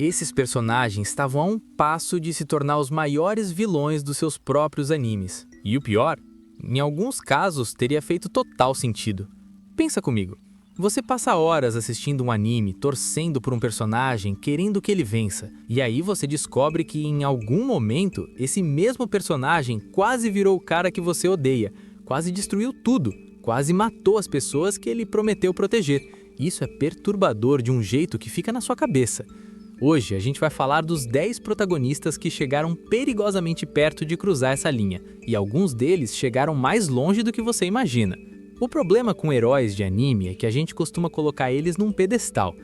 Esses personagens estavam a um passo de se tornar os maiores vilões dos seus próprios animes. E o pior, em alguns casos teria feito total sentido. Pensa comigo, você passa horas assistindo um anime, torcendo por um personagem, querendo que ele vença, e aí você descobre que em algum momento esse mesmo personagem quase virou o cara que você odeia, quase destruiu tudo, quase matou as pessoas que ele prometeu proteger. Isso é perturbador de um jeito que fica na sua cabeça. Hoje a gente vai falar dos 10 protagonistas que chegaram perigosamente perto de cruzar essa linha, e alguns deles chegaram mais longe do que você imagina. O problema com heróis de anime é que a gente costuma colocar eles num pedestal.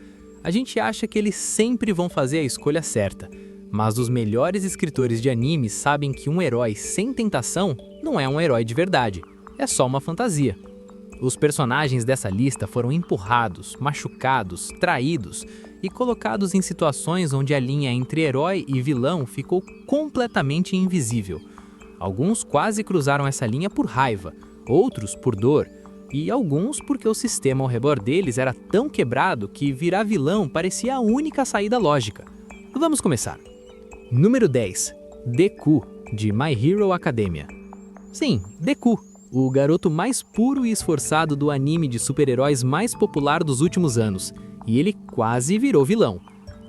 A gente acha que eles sempre vão fazer a escolha certa, mas os melhores escritores de anime sabem que um herói sem tentação não é um herói de verdade, é só uma fantasia. Os personagens dessa lista foram empurrados, machucados, traídos e colocados em situações onde a linha entre herói e vilão ficou completamente invisível. Alguns quase cruzaram essa linha por raiva, outros por dor, e alguns porque o sistema ao redor deles era tão quebrado que virar vilão parecia a única saída lógica. Vamos começar. Número 10. Deku, de My Hero Academia. Sim, Deku, o garoto mais puro e esforçado do anime de super-heróis mais popular dos últimos anos, e ele quase virou vilão.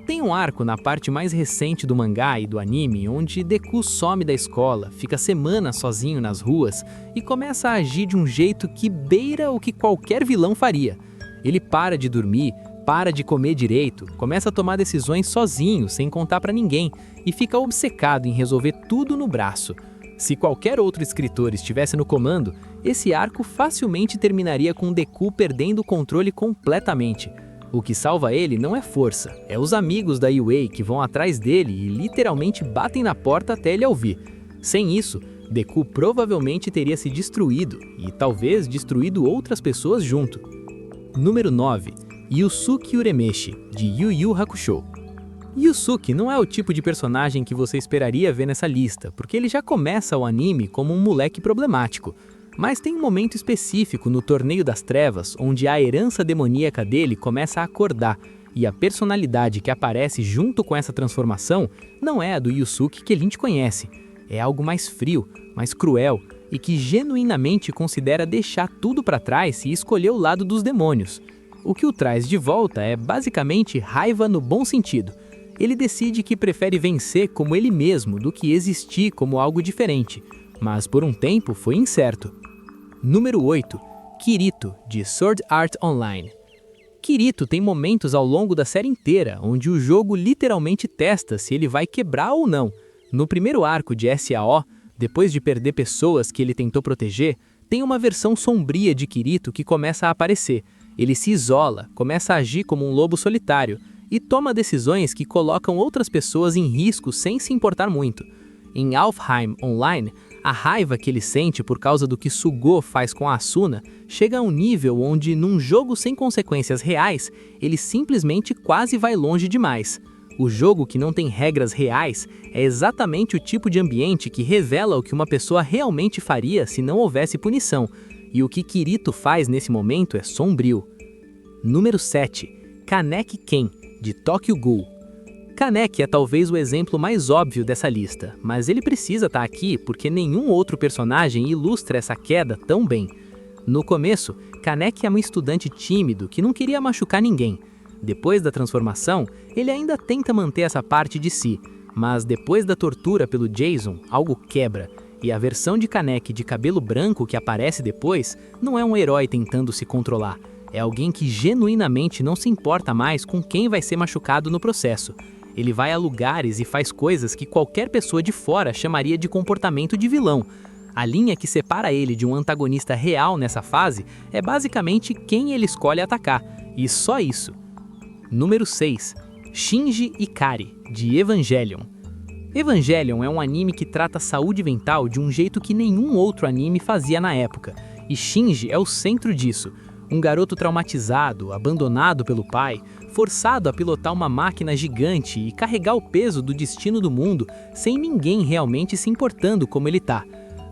Tem um arco na parte mais recente do mangá e do anime onde Deku some da escola, fica semanas sozinho nas ruas e começa a agir de um jeito que beira o que qualquer vilão faria. Ele para de dormir, para de comer direito, começa a tomar decisões sozinho, sem contar pra ninguém, e fica obcecado em resolver tudo no braço. Se qualquer outro escritor estivesse no comando, esse arco facilmente terminaria com Deku perdendo o controle completamente. O que salva ele não é força, é os amigos da UA que vão atrás dele e literalmente batem na porta até ele ouvir. Sem isso, Deku provavelmente teria se destruído e talvez destruído outras pessoas junto. Número 9. Yusuke Urameshi, de Yu Yu Hakusho. Yusuke não é o tipo de personagem que você esperaria ver nessa lista, porque ele já começa o anime como um moleque problemático. Mas tem um momento específico no Torneio das Trevas, onde a herança demoníaca dele começa a acordar, e a personalidade que aparece junto com essa transformação não é a do Yusuke que a gente conhece. É algo mais frio, mais cruel, e que genuinamente considera deixar tudo para trás e escolher o lado dos demônios. O que o traz de volta é basicamente raiva no bom sentido. Ele decide que prefere vencer como ele mesmo do que existir como algo diferente, mas por um tempo foi incerto. Número 8. Kirito, de Sword Art Online. Kirito tem momentos ao longo da série inteira onde o jogo literalmente testa se ele vai quebrar ou não. No primeiro arco de SAO, depois de perder pessoas que ele tentou proteger, tem uma versão sombria de Kirito que começa a aparecer. Ele se isola, começa a agir como um lobo solitário e toma decisões que colocam outras pessoas em risco sem se importar muito. Em Alfheim Online, a raiva que ele sente por causa do que Sugo faz com a Asuna chega a um nível onde, num jogo sem consequências reais, ele simplesmente quase vai longe demais. O jogo que não tem regras reais é exatamente o tipo de ambiente que revela o que uma pessoa realmente faria se não houvesse punição, e o que Kirito faz nesse momento é sombrio. Número 7. Kaneki Ken, de Tokyo Ghoul. Kaneki é talvez o exemplo mais óbvio dessa lista, mas ele precisa estar aqui porque nenhum outro personagem ilustra essa queda tão bem. No começo, Kaneki é um estudante tímido que não queria machucar ninguém. Depois da transformação, ele ainda tenta manter essa parte de si, mas depois da tortura pelo Jason, algo quebra, e a versão de Kaneki de cabelo branco que aparece depois não é um herói tentando se controlar, é alguém que genuinamente não se importa mais com quem vai ser machucado no processo. Ele vai a lugares e faz coisas que qualquer pessoa de fora chamaria de comportamento de vilão. A linha que separa ele de um antagonista real nessa fase é basicamente quem ele escolhe atacar, e só isso. Número 6. Shinji Ikari, de Evangelion. Evangelion é um anime que trata saúde mental de um jeito que nenhum outro anime fazia na época, e Shinji é o centro disso. Um garoto traumatizado, abandonado pelo pai, forçado a pilotar uma máquina gigante e carregar o peso do destino do mundo sem ninguém realmente se importando como ele tá.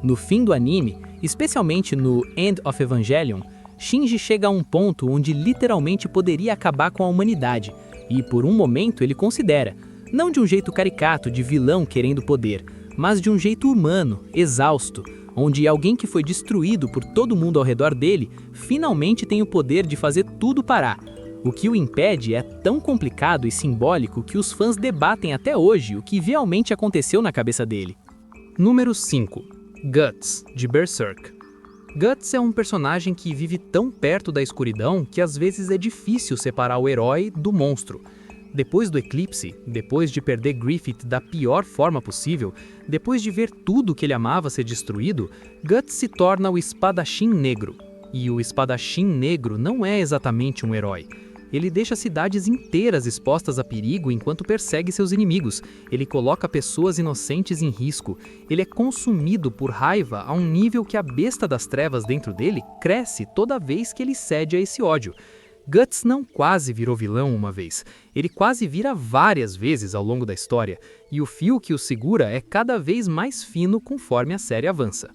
No fim do anime, especialmente no End of Evangelion, Shinji chega a um ponto onde literalmente poderia acabar com a humanidade, e por um momento ele considera, Não de um jeito caricato de vilão querendo poder, mas de um jeito humano, exausto, onde alguém que foi destruído por todo mundo ao redor dele finalmente tem o poder de fazer tudo parar. O que o impede é tão complicado e simbólico que os fãs debatem até hoje o que realmente aconteceu na cabeça dele. Número 5. Guts, de Berserk. Guts é um personagem que vive tão perto da escuridão que às vezes é difícil separar o herói do monstro. Depois do eclipse, depois de perder Griffith da pior forma possível, depois de ver tudo que ele amava ser destruído, Guts se torna o Espadachim Negro. E o Espadachim Negro não é exatamente um herói. Ele deixa cidades inteiras expostas a perigo enquanto persegue seus inimigos. Ele coloca pessoas inocentes em risco. Ele é consumido por raiva a um nível que a besta das trevas dentro dele cresce toda vez que ele cede a esse ódio. Guts não quase virou vilão uma vez, ele quase vira várias vezes ao longo da história, e o fio que o segura é cada vez mais fino conforme a série avança.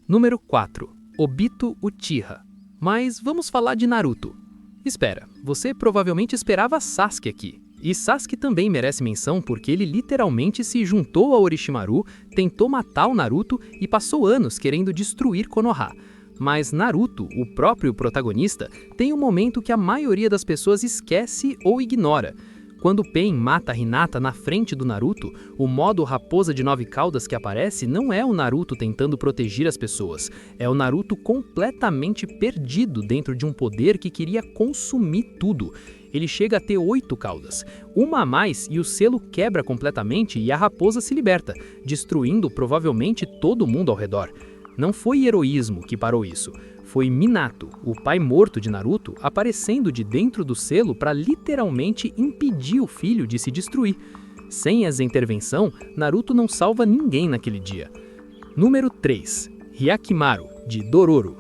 Número 4. Obito Uchiha. Mas vamos falar de Naruto. Espera, você provavelmente esperava Sasuke aqui. E Sasuke também merece menção porque ele literalmente se juntou a Orochimaru, tentou matar o Naruto e passou anos querendo destruir Konoha. Mas Naruto, o próprio protagonista, tem um momento que a maioria das pessoas esquece ou ignora. Quando Pain mata Hinata na frente do Naruto, o modo raposa de 9 caudas que aparece não é o Naruto tentando proteger as pessoas, é o Naruto completamente perdido dentro de um poder que queria consumir tudo. Ele chega a ter 8 caudas, uma a mais e o selo quebra completamente e a raposa se liberta, destruindo provavelmente todo mundo ao redor. Não foi heroísmo que parou isso, foi Minato, o pai morto de Naruto, aparecendo de dentro do selo para literalmente impedir o filho de se destruir. Sem essa intervenção, Naruto não salva ninguém naquele dia. Número 3. Hyakimaru, de Dororo.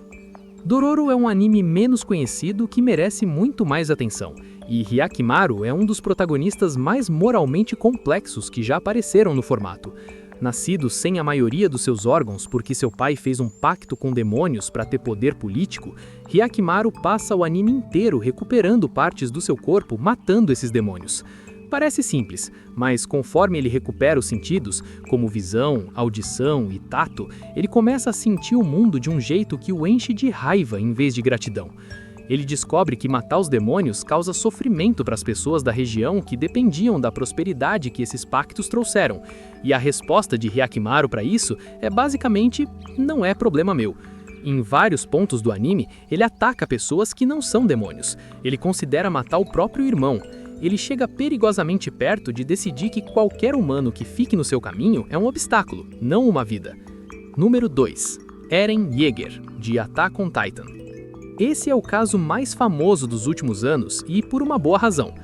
Dororo é um anime menos conhecido que merece muito mais atenção, e Hyakimaru é um dos protagonistas mais moralmente complexos que já apareceram no formato. Nascido sem a maioria dos seus órgãos porque seu pai fez um pacto com demônios para ter poder político, Hyakimaru passa o anime inteiro recuperando partes do seu corpo, matando esses demônios. Parece simples, mas conforme ele recupera os sentidos, como visão, audição e tato, ele começa a sentir o mundo de um jeito que o enche de raiva em vez de gratidão. Ele descobre que matar os demônios causa sofrimento para as pessoas da região que dependiam da prosperidade que esses pactos trouxeram, e a resposta de Hyakimaru para isso é basicamente, não é problema meu. Em vários pontos do anime, ele ataca pessoas que não são demônios. Ele considera matar o próprio irmão. Ele chega perigosamente perto de decidir que qualquer humano que fique no seu caminho é um obstáculo, não uma vida. Número 2. Eren Yeager, de Attack on Titan. Esse é o caso mais famoso dos últimos anos e por uma boa razão.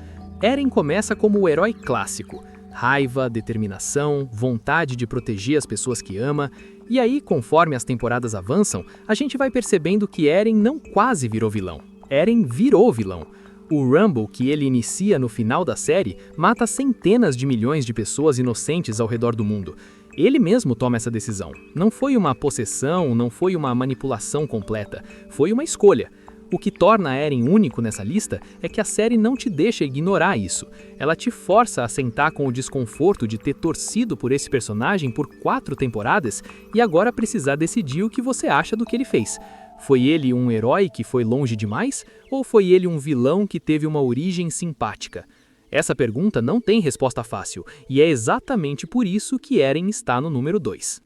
Eren começa como o herói clássico. Raiva, determinação, vontade de proteger as pessoas que ama. E aí, conforme as temporadas avançam, a gente vai percebendo que Eren não quase virou vilão. Eren virou vilão. O Rumble que ele inicia no final da série mata centenas de milhões de pessoas inocentes ao redor do mundo. Ele mesmo toma essa decisão. Não foi uma possessão, não foi uma manipulação completa. Foi uma escolha. O que torna Eren único nessa lista é que a série não te deixa ignorar isso. Ela te força a sentar com o desconforto de ter torcido por esse personagem por 4 temporadas e agora precisar decidir o que você acha do que ele fez. Foi ele um herói que foi longe demais? Ou foi ele um vilão que teve uma origem simpática? Essa pergunta não tem resposta fácil, e é exatamente por isso que Eren está no número 2.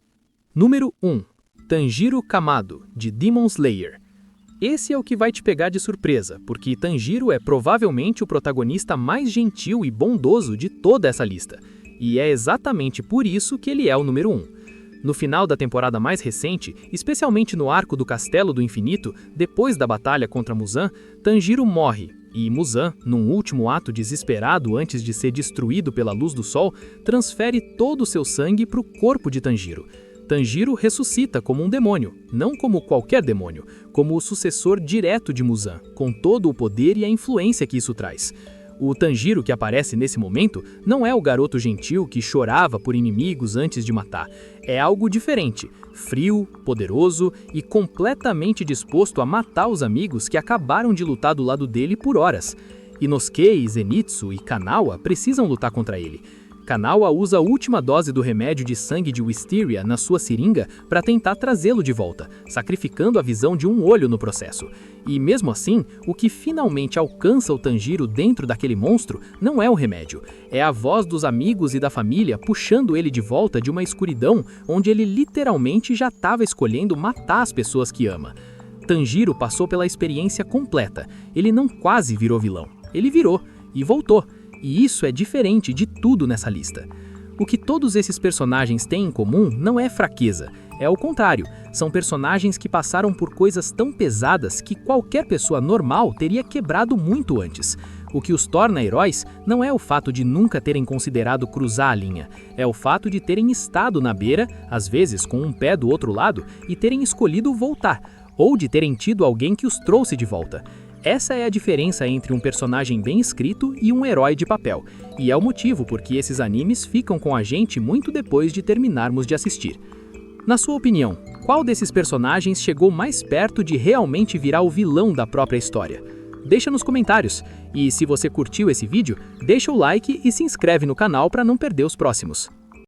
Número 1. Tanjiro Kamado, de Demon Slayer. Esse é o que vai te pegar de surpresa, porque Tanjiro é provavelmente o protagonista mais gentil e bondoso de toda essa lista. E é exatamente por isso que ele é o número 1. No final da temporada mais recente, especialmente no arco do Castelo do Infinito, depois da batalha contra Muzan, Tanjiro morre, e Muzan, num último ato desesperado antes de ser destruído pela luz do sol, transfere todo o seu sangue para o corpo de Tanjiro. Tanjiro ressuscita como um demônio, não como qualquer demônio, como o sucessor direto de Muzan, com todo o poder e a influência que isso traz. O Tanjiro que aparece nesse momento não é o garoto gentil que chorava por inimigos antes de matar. É algo diferente, frio, poderoso e completamente disposto a matar os amigos que acabaram de lutar do lado dele por horas. Inosuke, Zenitsu e Kanawa precisam lutar contra ele. Kanawa usa a última dose do remédio de sangue de Wisteria na sua seringa para tentar trazê-lo de volta, sacrificando a visão de um olho no processo. E mesmo assim, o que finalmente alcança o Tanjiro dentro daquele monstro não é o remédio, é a voz dos amigos e da família puxando ele de volta de uma escuridão onde ele literalmente já estava escolhendo matar as pessoas que ama. Tanjiro passou pela experiência completa, ele não quase virou vilão, ele virou e voltou. E isso é diferente de tudo nessa lista. O que todos esses personagens têm em comum não é fraqueza, é o contrário. São personagens que passaram por coisas tão pesadas que qualquer pessoa normal teria quebrado muito antes. O que os torna heróis não é o fato de nunca terem considerado cruzar a linha, é o fato de terem estado na beira, às vezes com um pé do outro lado, e terem escolhido voltar, ou de terem tido alguém que os trouxe de volta. Essa é a diferença entre um personagem bem escrito e um herói de papel, e é o motivo por que esses animes ficam com a gente muito depois de terminarmos de assistir. Na sua opinião, qual desses personagens chegou mais perto de realmente virar o vilão da própria história? Deixa nos comentários, e se você curtiu esse vídeo, deixa o like e se inscreve no canal para não perder os próximos.